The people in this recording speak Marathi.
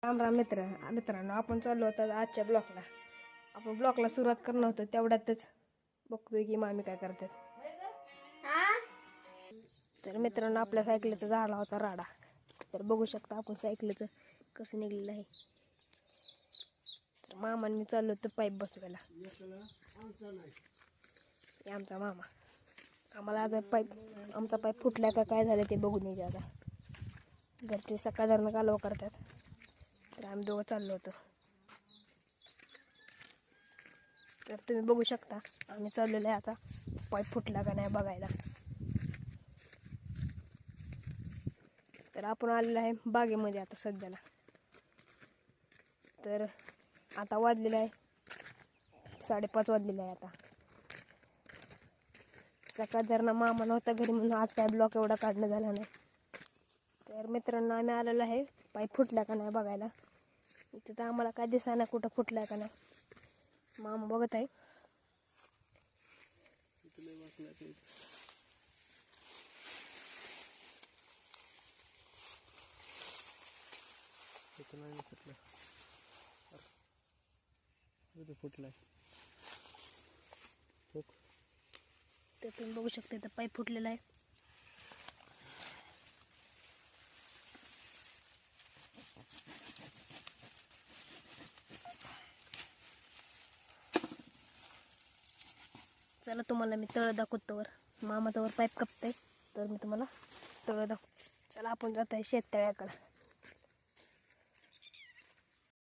राम राम मित्रांनो, आपण चाललो होतो आजच्या ब्लॉकला. आपण ब्लॉकला सुरुवात करणार होतो तेवढ्यातच बघतोय की मामी काय करतात. तर मित्रांनो, आपल्या सायकलीचा झाला होता राडा. तर बघू शकता आपण सायकलीचं कसं निघलेलं आहे. तर मामाने मी चाललो होतो पाईप बसवायला. हे आमचा मामा. आम्हाला आता आमचा पाईप फुटला का काय झालं ते बघून येते. आता घरचे सकाळ धरणं कालवा करतात. तर आम्ही दोघं चाललो होतो. तर तुम्ही बघू शकता आम्ही चाललेलो आहे आता पाईप फुटला का नाही बघायला. तर आपण आलेलो आहे बागेमध्ये आता सध्याला. तर आता वाजलेलं आहे 5:30 वाजलेलं आहे. आता सकाळ धरणं मामा नव्हता घरी म्हणून आज काय ब्लॉक एवढा काढणं झाला नाही. तर मित्रांनो, आम्ही आलेलो आहे पाईप फुटला का नाही बघायला. इथं तर आम्हाला काय दिसा नाही कुठं फुटलाय का नाही. मामा बघत आहे. फुटलाय. तर तुम्ही बघू शकता इथं पाईप फुटलेला आहे. चला तुम्हाला मी तळ दाखवतो. मामा तवर पाईप कापतोय तर मी तुम्हाला तळ दाखवतो. चला आपण जात आहे शेततळ्याकडं.